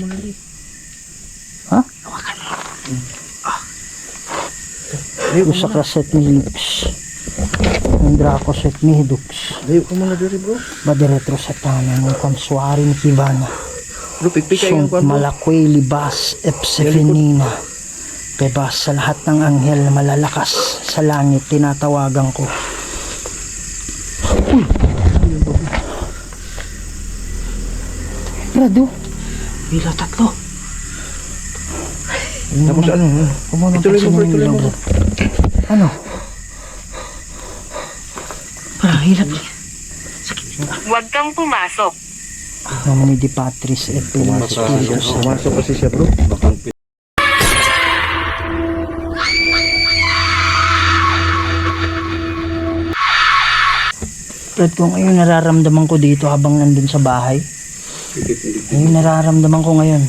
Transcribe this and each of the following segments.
mo na rin. Ha? Hawakan mo. Usa ka set ni Lux. Andra ko set ni Hidux. Layo ka muna diri bro. Badiretro sa tanan ng konsuari ni Kivana. Bro, pipikay yung Sunt kwan bro. malakway libas epsefenina. Bebas sa lahat ng anghel na malalakas sa langit tinatawagan ko. Uy! Brado, Pila, tatlo. tapos ano? Kumunong Ituloy mo bro, ituloy mo bro. Ano? Parang hilap niya. Huwag kang pumasok. Nomini di Patris et Filii Spiritus. Pumasok kasi siya bro. Brad, kung ayun nararamdaman ko dito habang nandun sa bahay. Ayun nararamdaman ko ngayon.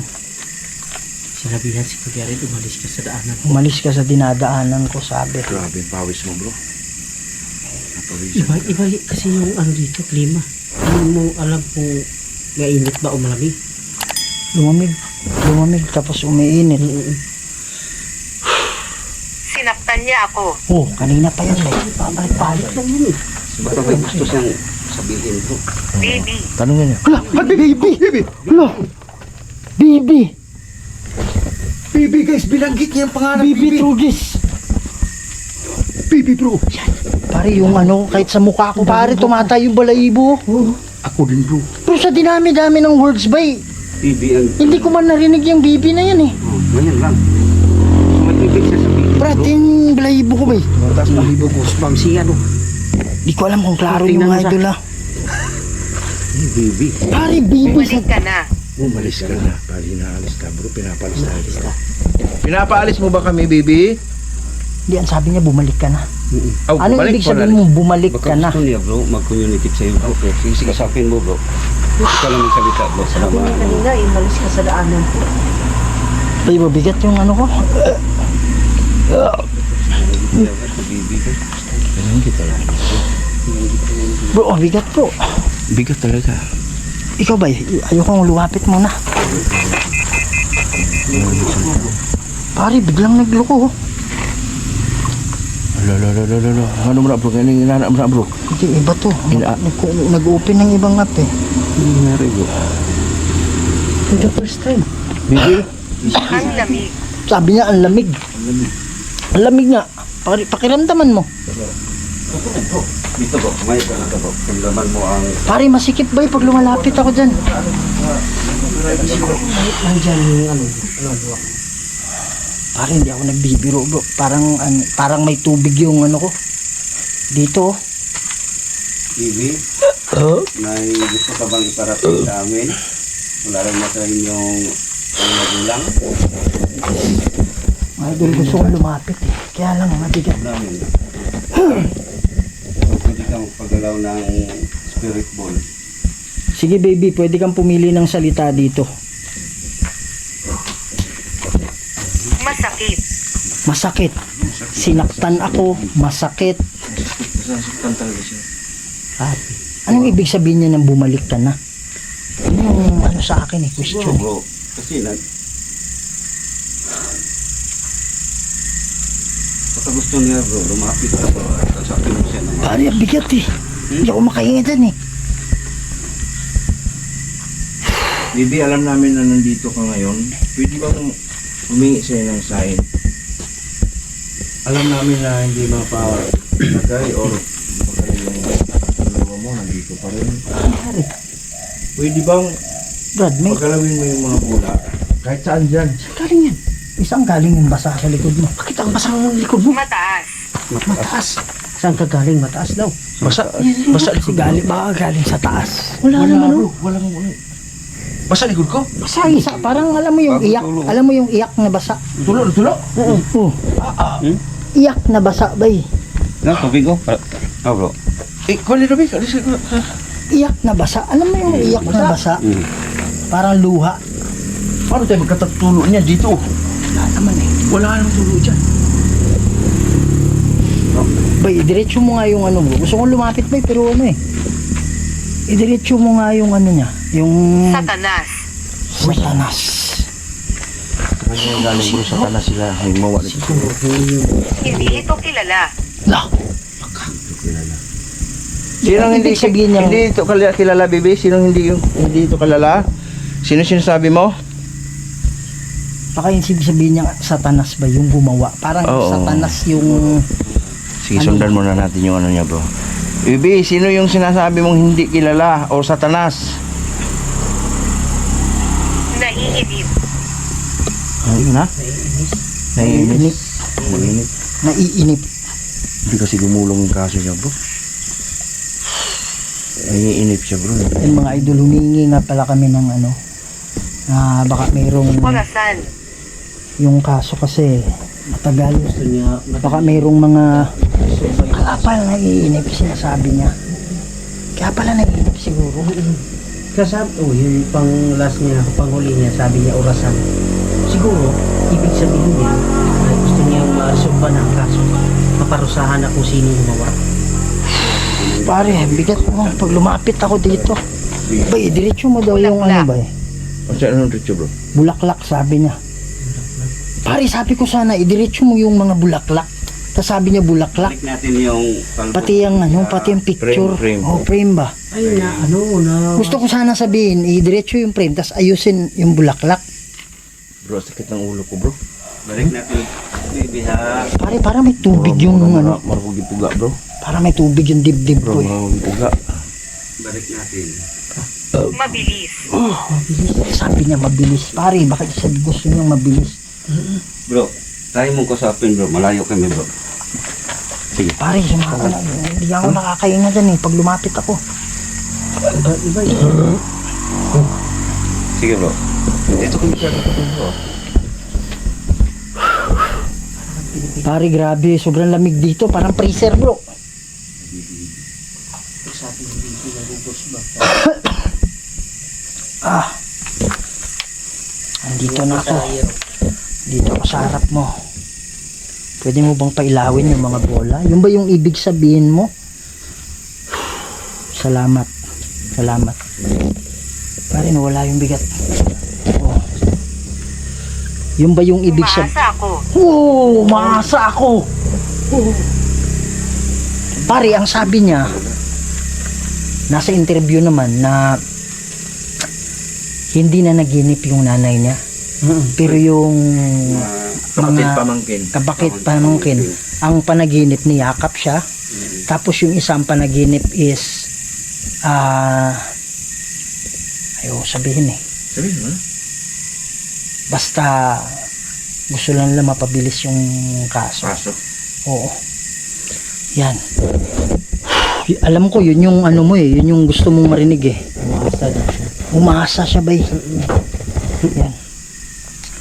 Sinabihan si Kuya rin, umalis ka sa daanan. Umalis ka sa dinadaanan ko, sabi. Grabe yung pawis mo bro. Napawis. Iba kasi yung ano dito, klima. Hindi mo alam kung mainit ba o malamig. Lumamig tapos umiinit. Sinaktan niya ako. Oh, kanina pa yan eh. Pabalik-balik lang yun eh. Baka may gusto siyang sabihin bro. Baby. Tanungin niya. Hala, baby! Hala, baby! Bibi guys, binanggit niya ang pangalan. Baby Trugis! Bibi bro. Pare, yung ano, kahit sa mukha ko, pare, tumatay yung balahibo. Ako din bro. Pero sa dinami-dami ng words ba eh, Bibi ang... hindi ko man narinig yung baby na yan eh. Ganyan lang. Sumagibig siya sa bibi Brad, bro. yung balahibo ko ba eh. Tapos malibo po, ma'am si ano. Di ko alam kung klaro Tingnan yung mo sa- idol ah. Bibi. Pare, baby sa... Bumalik ka na. Umalis ka na. Pali naalis ka bro. Pinapalis tayo. Pinapaalis mo ba kami, Bibi? Hindi, ang sabi niya, bumalik ka na. Oh, Ano ibig sabihin mo, bumalik ka na? Baka gusto niya bro, mag-communicate sa'yo bro. Sige, sige, sapin mo bro. Ikaw lang magsalita bro. Salamat. Kanina, umalis ka sa daanan. Ay, mabigat yung ano ko. Bibi ka. Ganyan kita lang. Bro, mabigat bro. Bigat talaga. Ikaw ba, ayokong luwapit muna. Pare, biglang nagloko. Lolo. Ano mo na bro? Ganyan yung inanak mo na bro. Hindi, iba to. Nag-open ng ibang app eh. Hindi nangyari bro. For the first time. Bibi? Ang lamig. Sabi niya, ang lamig. Ang lamig nga. Pakiramdaman mo. Dito bro, kumain ka na bro. Kamdaman mo ang... Pare, masikip ba pag lumalapit ako dyan? Nandyan yung ano. Pare, hindi ako nagbibiro bro. Parang may tubig yung ano ko. Dito. Bibi? May gusto ka bang iparating sa amin? Wala rin na sa inyong ang magulang? Mga idol, gusto kong lumapit eh. Kaya lang, mabigat. Namin. Pwede kang paggalaw ng spirit ball. Sige baby, pwede kang pumili ng salita dito. Masakit. Masakit. Sinaktan ako, masakit. Nasasaktan talaga siya. Anong ibig sabihin niya ng bumalik ka na? Ano yung ano sa akin eh, question eh. Bro, kasi baka gusto niya bro, lumapit ka bro. Sasakin mo siya naman. Pare, ang bigat eh. Hindi ako makahinga dyan eh. Bibi, alam namin na nandito ka ngayon. Pwede bang humingi sa'yo ng sign? Alam namin na hindi mapalagay or baka yung dalawa mo nandito pa rin. Pare, Pwede bang Brad, may pagkalawin mo yung mga bula? Kahit saan dyan. galing yan. Isang galing yung basa sa likod mo. Bakit ang basa ng likod mo? Mataas. Mataas. Saan ka galing? Mataas daw. Basa, Kasi galing, baka galing sa taas. Wala naman bro, oh. walang basa likod ko. Basa isa, parang alam mo yung iyak. Alam mo yung iyak na basa. Tulo. Oo. Iyak na basa ba eh. Ano, tubig ko? Oh bro. Kunin Ruby, alis ko. Iyak na basa. Alam mo yung iyak na basa? Parang luha. Paano tayo magkatatulo niya dito? Wala naman eh. Wala nang tulo dyan. Bay, idiretso mo nga yung ano mo. Gusto kong lumapit bay, pero ano eh. Idiretso mo nga yung ano niya. Yung Satanas. Satanas. Kasi galing bro sa tanas sila. May mawa na Siguro yun. Hindi ito kilala. La, Sinong hindi Ibig sabihin niyang- hindi ito kilala, bebe? Sinong hindi ito kilala? Sino sinasabi mo? baka yung sabihin niya satanas ba yung gumawa? Parang Oo. satanas yung... Sige, sundan muna natin yung ano niya, bro. Bebe, sino yung sinasabi mong hindi kilala o satanas? Naiinip. Ayun na? Naiinip. Naiinip. Naiinip. Hindi kasi gumulong yung kaso niya, bro. Naiinip siya, bro. Yung mga idol, humingi nga pala kami ng ano, na baka mayroong Orasan. yung kaso kasi matagal. Gusto niya, Baka mayroong mga kaya pala naiinip sinasabi niya. Kaya pala naiinip siguro. kasab, yung pang last niya, panghuli niya, sabi niya orasan. Siguro, ibig sabihin din, na gusto niyang ma-resolve na ang kaso. Paparusahan na kung sino yung gumawa. Pare, bigat mo. Pag lumapit ako dito, ba, diretso mo daw yung ano ba eh. O siya, anong rito, bro? Bulaklak, sabi niya. Pare, sabi ko sana, idiretso mo yung mga bulaklak. Tapos sabi niya bulaklak. Balik natin yung Pati yung ano, pati yung picture. Frame. Oh, frame ba? Ay, na, ano, na... Gusto ko sana sabihin, idiretso yung frame, tapos ayusin yung bulaklak. Bro, sakit ng ulo ko, bro. Balik natin. Baby ha. Pare, para may tubig yung ano. Marugi puga, bro. Para may tubig yung dibdib Bro, ko eh. marugi puga. Balik natin. Mabilis. Sabi niya mabilis. Pare, bakit gusto niyang mabilis? Bro, tayo mong kusapin bro. Malayo kami bro. Sige. Pare, sumaka na. Hindi ako nakakainga dyan eh. Pag lumapit ako. Iba, Sige, bro. Ito ko siya. Pare, grabe. Sobrang lamig dito. Parang freezer, bro. Ah. Andito na ako. Dito ako sa harap mo. Pwede mo bang pailawin yung mga bola? Yung ba yung ibig sabihin mo? Salamat. Salamat. Pare, nawala yung bigat. Oh. Yung ba yung ibig sabihin? Umaasa ako. Oo, umaasa ako. Pare, ang sabi niya, nasa interview naman na hindi na naginip yung nanay niya. Pero yung Kapatid mga pamangkin. kabakit pamangkin, ang panaginip niyakap siya. Tapos yung isang panaginip is, ayaw sabihin eh. Sabihin mo na. Basta gusto lang nila mapabilis yung kaso. Paso. Oo. Yan. Alam ko yun yung ano mo eh, yun yung gusto mong marinig eh. umaasa na siya. Umaasa siya ba eh. Yan.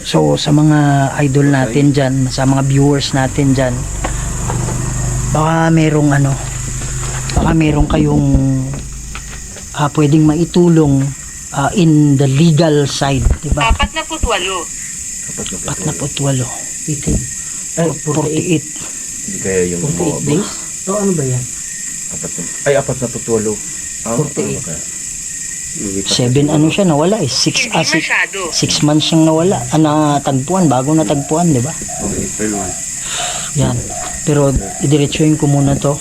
So sa mga idol natin dyan, sa mga viewers natin dyan, baka merong ano, baka merong kayong pwedeng maitulong in the legal side, diba? 48. 48. 18. Ay, 48. 48. Hindi kaya yung 48 days? O ano ba yan? apat na tutulo. 48. 7 ano siya nawala eh. 6 Hindi masyado. 6 months siyang nawala. Natagpuan, bago natagpuan, di ba? April 1. Yan. Pero idiretsuhin ko muna to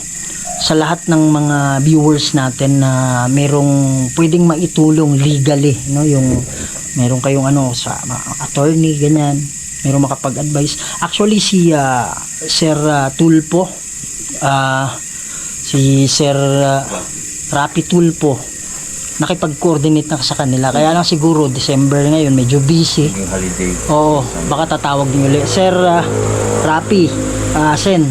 sa lahat ng mga viewers natin na merong pwedeng maitulong legally, no? Yung meron kayong ano sa mga attorney ganyan, merong makapag-advise. Actually si Sir Tulpo, si Sir Rapi Tulpo nakipag-coordinate na sa kanila. Kaya lang siguro December ngayon medyo busy. Yung holiday. Oo, baka tatawag niyo ulit. Sir Rapi, Sen,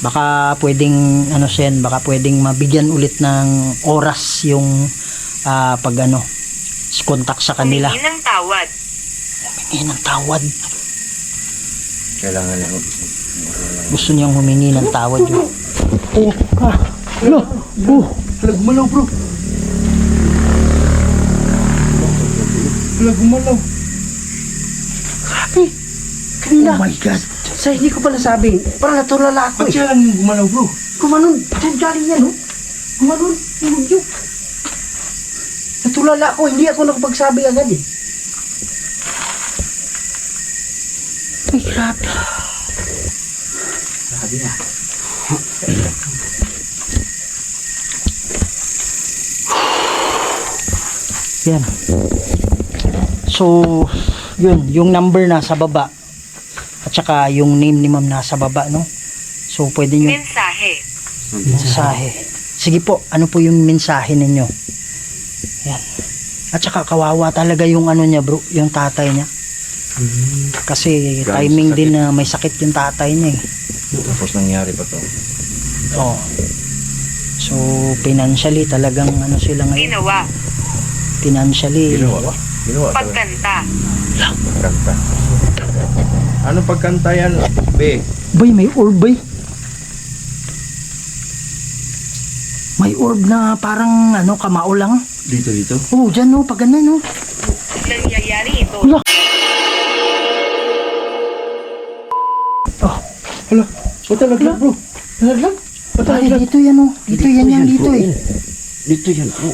baka pwedeng ano Sen, baka pwedeng mabigyan ulit ng oras yung pag ano, contact sa kanila. Humingi ng tawad. Humingi ng tawad. Kailangan lang. Gusto niyang humingi ng tawad yun. Oh, ano? Gumalaw, bro. Gumalaw. Grabe! Kanina! Oh my God. Sa hindi ko pa nasabi. Parang natulala ako Ba't eh. siya lang yung gumalaw, bro? Kumanon! Diyan galing yan, no? Kumanon! Tulog yun. Natulala ako. Hindi ako nakapagsabi agad eh. Ay, grabe. Sabi na. Yan. So, yun, yung number nasa baba. At saka yung name ni ma'am nasa baba, no? So, pwede nyo Mensahe. mensahe. Sige po, ano po yung mensahe ninyo? Yan. At saka kawawa talaga yung ano niya, bro, yung tatay niya. Kasi Grabe timing sa din na may sakit yung tatay niya eh. Tapos nangyari pa to. Oh. So, financially talagang ano sila ngayon. Ginawa. Financially. Ginawa talaga. Pagkanta. Pagkanta. Ano pagkanta yan, be? Bay, may orb bay. May orb na parang ano, kamao lang. Dito. Oh, dyan no, pag ganun no. Nangyayari ito. Wala. Oh, Hala, patalaglag bro. Talaglag? ay, dito yan oh. Dito yan dito eh. Dito yan, bro.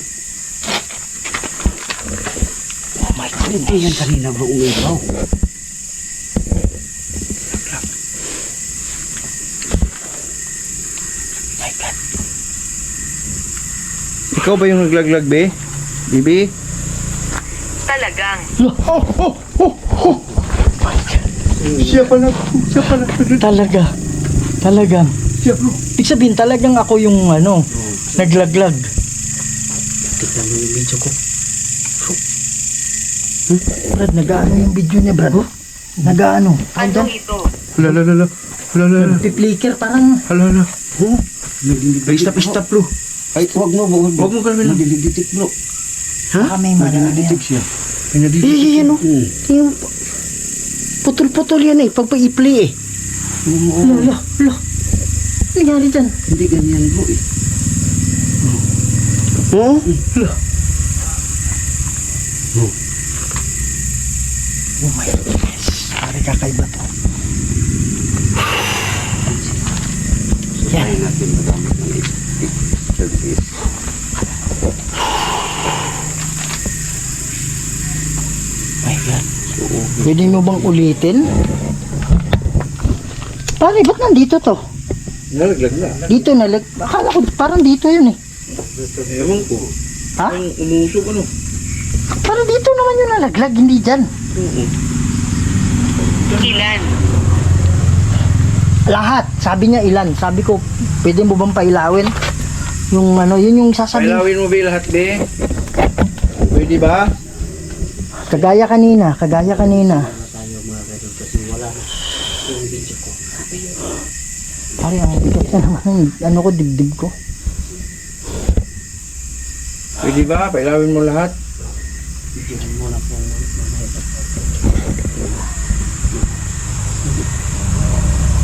Oh my God. Dito yan kanina, bro. Umibaw. My God. Ikaw ba yung naglaglag, be? Bibi? Talagang. Siya pala. Talagang. Siya bro. Ibig sabihin, talagang ako yung ano, naglaglag. Tignan mo yung video ko. Brad, nag-ano yung video niya, Brad? Nag-ano? Ano ito? Hala. Nagpi-flicker, parang... Hala. Huh? Nagdidikit. Stop bro. Ay, huwag mo, bro. Huwag mo kalmin lang. Nagdidikit, bro. Baka may Nadiditig siya. May nadiditig Eh, siya. yan, oh. Yung putol-putol yan eh. Pag pa-i-play eh. Lo. Nangyari dyan? Hindi ganyan, bro eh. Oh? Oh my goodness. Pare, kakaiba to. Yan. Kaya natin magamit ng service. My God. Pwede mo bang ulitin? Pare, ba't nandito to? Nalaglag na. Dito akala ko parang dito yun eh. Ewan ko. Ha? Ang umusok ano. Parang dito naman yung nalaglag, hindi dyan. Ilan? Lahat. Sabi niya ilan. Sabi ko, pwede mo bang pailawin? Yung ano, yun yung sasabihin. Pailawin mo ba lahat, be? Pwede ba? Kagaya kanina. Tayo mga ganun kasi wala na yung video ko. Pare, ang bigat na naman. Ano ko, dibdib ko. Pwede ba? Pailawin mo lahat? Bigyan mo na po.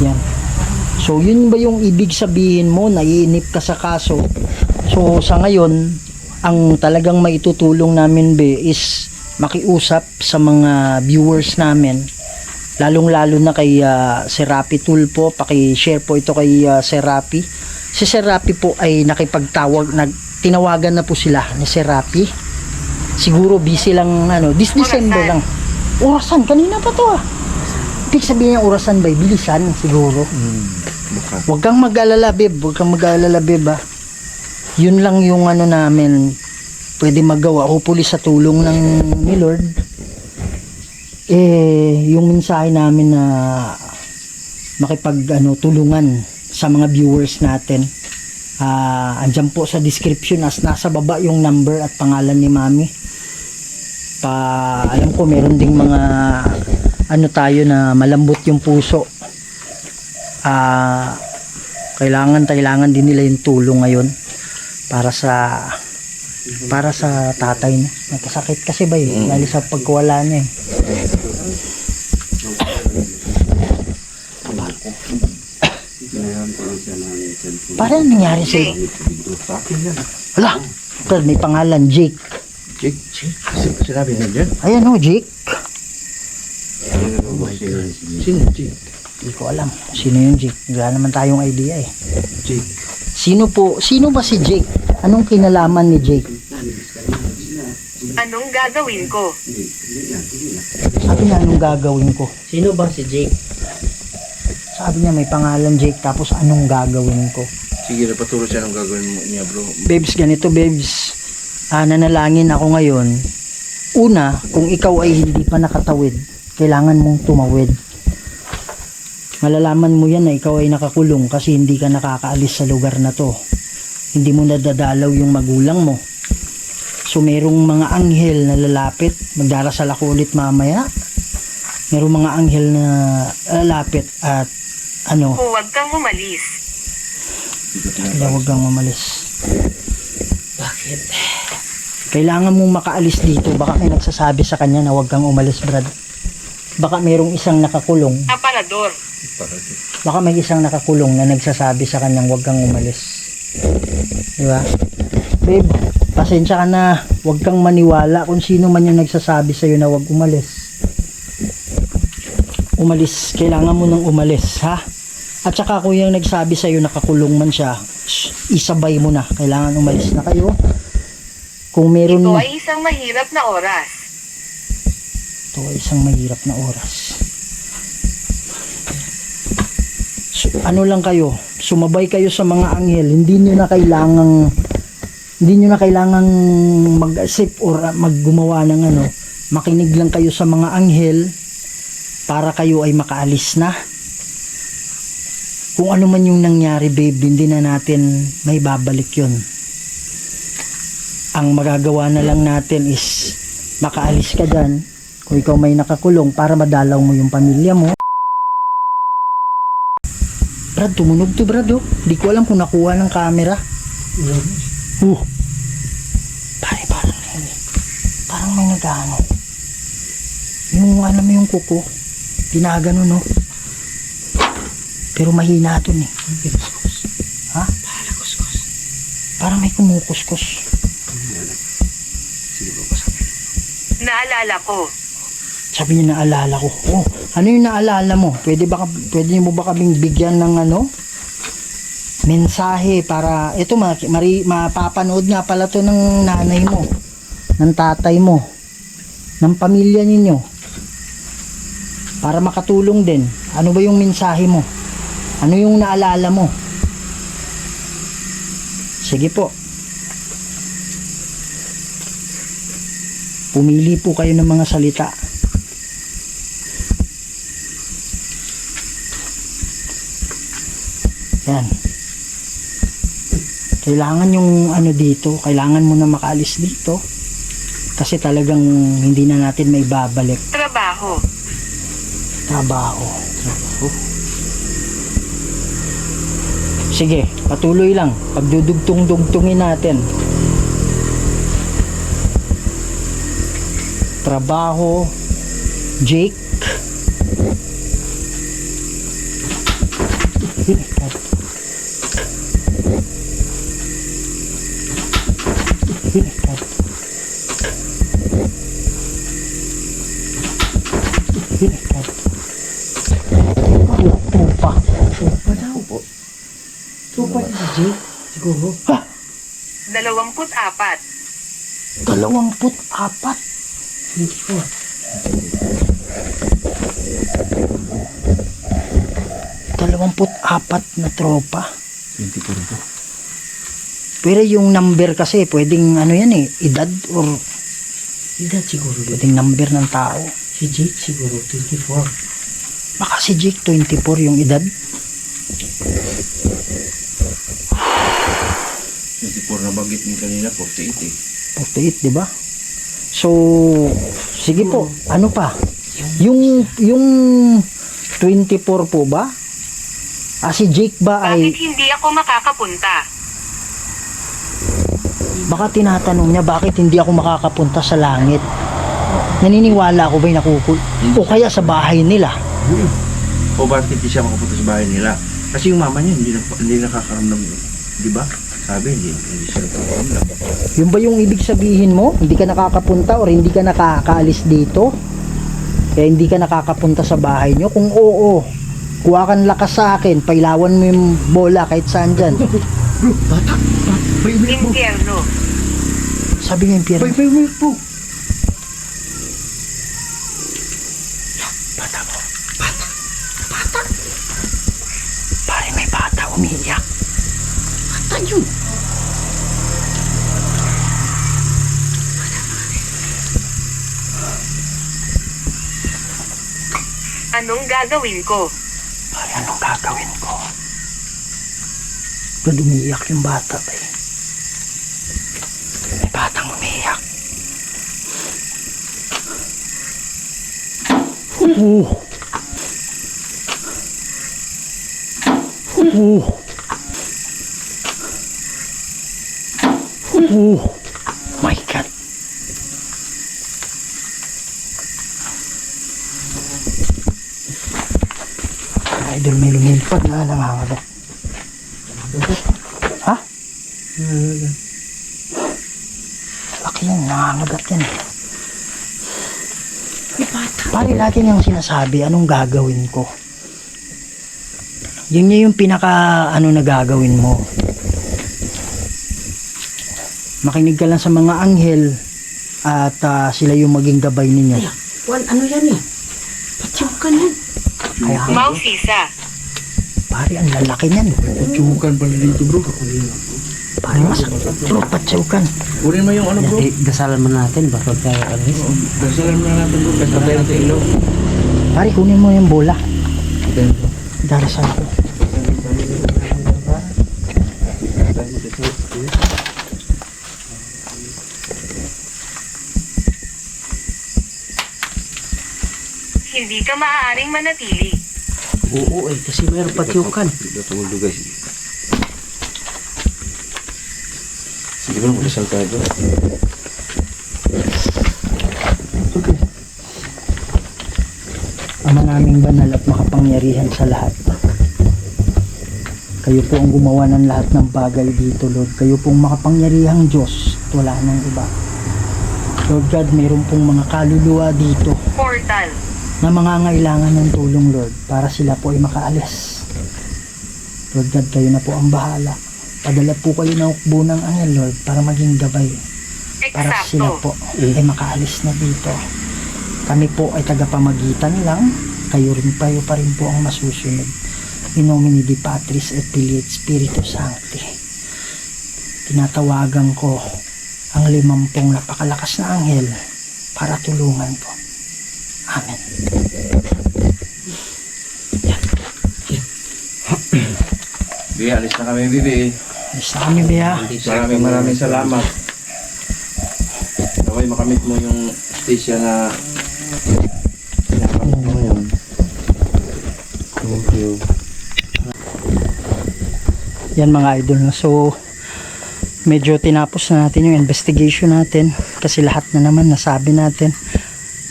Yan. So, yun ba yung ibig sabihin mo? Naiinip ka sa kaso. So, sa ngayon, ang talagang maitutulong namin, be, is makiusap sa mga viewers namin. Lalong-lalo na kay Sir Rapi Tulpo. Paki-share po ito kay Sir Rapi. Si Sir Rapi po ay tinawagan na po sila ni Sir Rapi. Siguro busy lang, this December lang. Orasan, kanina pa to ah. Ibig sabihin niya orasan ba? Bilisan siguro. Baka. Huwag kang mag-alala, babe. Huwag kang mag-alala, babe, ah. Yun lang yung namin pwede magawa. Hopefully sa tulong ni Lord. Yung mensahe namin na tulungan sa mga viewers natin. Andyan po sa description as nasa baba yung number at pangalan ni Mami. Alam ko meron ding mga tayo na malambot yung puso. Kailangan din nila yung tulong ngayon para sa tatay niya. Nagkasakit kasi ba lalo sa pagkawala niya Kinayahan ko lang siya ng cellphone. Parang nangyari sa Sa akin yan. Wala, pero may pangalan Jake. Jake. Sinabi niya dyan. Ayan o, Jake. Sino Jake? Hindi ko alam sino yung Jake. Wala naman tayong idea eh. Jake. Sino ba si Jake? Anong kinalaman ni Jake? Anong gagawin ko? Hindi na. Sabi niya, anong gagawin ko? Sino ba si Jake? Sabi niya, may pangalan Jake, tapos anong gagawin ko? Sige, napaturo siya ng gagawin mo niya, bro. Babes, ganito babes. Nanalangin ako ngayon. Una, kung ikaw ay hindi pa nakatawid, kailangan mong tumawid. Malalaman mo yan na ikaw ay nakakulong kasi hindi ka nakakaalis sa lugar na to. Hindi mo nadadalaw yung magulang mo. So merong mga anghel na lalapit. Magdarasal ako ulit mamaya. Merong mga anghel na lalapit at ano, Huwag kang umalis. huwag kang umalis. Bakit? Kailangan mong makaalis dito. Baka may nagsasabi sa kanya na huwag kang umalis, Brad. Baka mayroong isang nakakulong. Aparador. Baka may isang nakakulong na nagsasabi sa kanyang huwag kang umalis. Di ba? Babe, pasensya ka na. Huwag kang maniwala kung sino man yung nagsasabi sa'yo na huwag umalis. Umalis. Kailangan mo nang umalis, ha? At saka kung yung nagsabi sa'yo nakakulong man siya, isabay mo na. Kailangan umalis na kayo. Kung meron... Ito ay isang mahirap na oras. Ito ay isang mahirap na oras. So, ano lang kayo, sumabay kayo sa mga anghel. Hindi nyo na kailangang mag-asip or maggumawa ng ano. Makinig lang kayo sa mga anghel para kayo ay makaalis na. Kung ano man yung nangyari, babe, hindi na natin may babalik yun. Ang magagawa na lang natin is makaalis ka dyan kung ikaw may nakakulong para madalaw mo yung pamilya mo. Brad, tumunog to, Brad, oh. Di ko alam kung nakuha ng camera. Parang may nagano. Yung alam mo yung kuko, pinagano, no? Pero mahina to, eh. Ha? Parang may kumukuskus. Naalala ko. Sabi niya, naalala ko. Oh, ano yung naalala mo? Pwede mo ba kaming bigyan ng ano? Mensahe para, ito mapapanood nga pala to ng nanay mo, ng tatay mo, ng pamilya ninyo. Para makatulong din. Ano ba yung mensahe mo? Ano yung naalala mo? Sige po. Pumili po kayo ng mga salita. Yan. Kailangan yung ano dito, kailangan mo na makaalis dito. Kasi talagang hindi na natin may babalik. Trabaho. Trabaho. Sige, patuloy lang. Pagdudugtong-dugtungin natin. Trabaho. Jake. Tupa. Tupa daw po. Tupa si Jake. Siguro. Ha? 24. 24. 24 na tropa. 24 po. Pero yung number kasi, pwedeng ano yan eh, edad or Edad siguro yun. pwedeng number ng tao. Si Jake siguro, 24. Baka si Jake 24 yung edad. 24 na bagit mo kanina, 48 eh. 48, di ba? So, sige po, ano pa? Yung 24 po ba? Si Jake ba ay, Bakit hindi ako makakapunta? baka tinatanong niya bakit hindi ako makakapunta sa langit. Naniniwala ako ba'y nakukul? O kaya sa bahay nila? O bakit hindi siya makapunta sa bahay nila? Kasi yung mama niya hindi nakakaramdam, di ba? Sabi, hindi siya nakakaramdam. Yun ba yung ibig sabihin mo? Hindi ka nakakapunta or hindi ka nakakaalis dito? Kaya hindi ka nakakapunta sa bahay nyo? Kung oo, kuha kang lakas sa akin, pailawan mo yung bola kahit saan dyan. Impyerno. Sabi niya yung pira. Minute po. Bata ko. Bata. Bata. Pare, may bata umiiyak. Bata yun. Anong gagawin ko? Pare, anong gagawin ko? Ba't umiiyak yung bata ba eh? May batang umiiyak. Oh. Oh. Oh. My God. Idol, may lumilipad na nangangagat. Ha? Laki yan, nangangagat yan. Pare, lagi niyang sinasabi, anong gagawin ko? Yun yung pinaka, ano na gagawin mo. Makinig ka lang sa mga anghel at sila yung maging gabay ninyo. Juan, ano yan eh? Patsyung ka yan. Kaya, Mausisa. pare, ang lalaki niyan. Tsukan pala dito bro. Pare, masakit. Bro, patsaukan. Kunin mo yung ano bro. Dasalan mo natin ba? Huwag tayo alis. Dasalan mo na natin bro. Kasi tayo natin ilaw. Pare, kunin mo yung bola. Darasal ko. Hindi ka maaaring manatili. Oo eh, kasi mayroong patyukan. Tungol guys. Sige bro, magdasal tayo bro. Ama naming banal at makapangyarihan sa lahat. Kayo po ang gumawa ng lahat ng bagay dito, Lord. Kayo pong makapangyarihang Diyos. Wala nang iba. Lord God, mayroon pong mga kaluluwa dito Portal. na mangangailangan ng tulong, Lord, para sila po ay makaalis. Lord God, kayo na po ang bahala. Padala po kayo ng ukbo ng anghel, Lord, para maging gabay. Para sila Eksakto. po ay makaalis na dito. Kami po ay tagapamagitan lang. Kayo pa rin po ang masusunod. In nomine Di Patris et Filii et Spiritus Sancti. Tinatawagan ko ang 50 napakalakas na anghel para tulungan po. Amen. Bibi, alis na kami Bibi. Alis na kami, Bea. Maraming salamat. Okay, makamit mo yung station na pinakamit mo ngayon. Thank you. Yan mga idol. So, medyo tinapos na natin yung investigation natin kasi lahat na naman nasabi natin,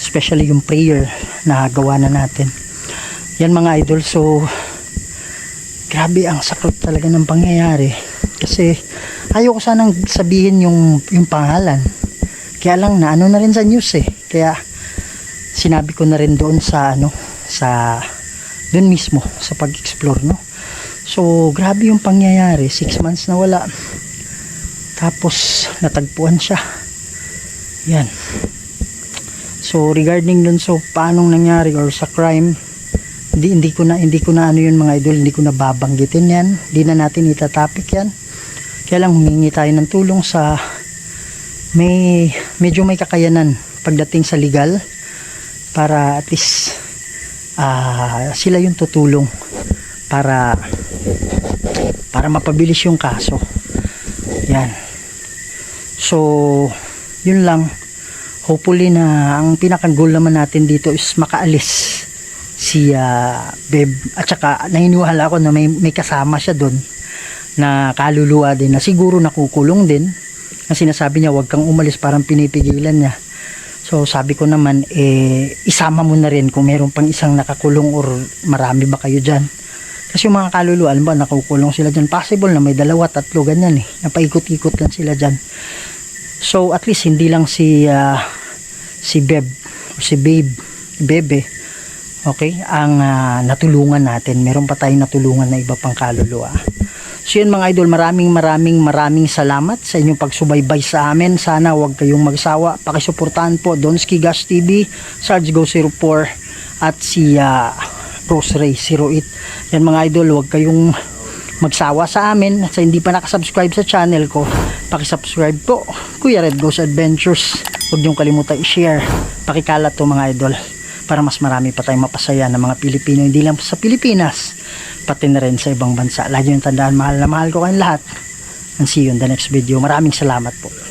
especially yung prayer na gawa na natin. Yan mga idol. So, grabe ang sakit talaga ng pangyayari kasi ayoko sanang sabihin yung pangalan, kaya lang na ano na rin sa news eh, kaya sinabi ko na rin doon sa doon mismo sa pag-explore, no. So grabe yung pangyayari, 6 months na wala, tapos natagpuan siya. Yan. So regarding dun, so paanong nangyari or sa crime, hindi ko na ano yun mga idol, hindi ko na babanggitin yan, hindi na natin itatapik yan. Kaya lang humingi tayo ng tulong sa medyo may kakayanan pagdating sa legal, para at least sila yung tutulong para mapabilis yung kaso. Yan. So yun lang. Hopefully na ang pinaka-goal naman natin dito is makaalis si Beb, at saka naniniwala ako na may kasama siya doon na kaluluwa din na siguro nakukulong din, na sinasabi niya wag kang umalis, parang pinipigilan niya. So sabi ko naman isama mo na rin kung meron pang isang nakakulong or marami ba kayo dyan, kasi yung mga kaluluwa alam ba nakukulong sila dyan, possible na may 2, 3 ganyan napaikot-ikot lang sila dyan. So at least hindi lang si Beb o si Bebe, okay, ang natulungan natin. Meron pa tayong natulungan na iba pang kaluluwa. So yun mga idol, maraming salamat sa inyong pagsubaybay sa amin. Sana wag kayong magsawa, pakisuportahan po Donski Gas TV, Sarge Go 04, at si Rose Ray 08. Yan mga idol, huwag kayong magsawa sa amin. Sa hindi pa nakasubscribe sa channel ko, pakisubscribe po, Kuya Red Goes Adventures. Huwag niyong kalimutan i-share, pakikalat to mga idol, para mas marami pa tayong mapasaya ng mga Pilipino, hindi lang sa Pilipinas, pati na rin sa ibang bansa. Lagi yung tandaan, mahal na mahal ko kayong lahat, and see you in the next video. Maraming salamat po.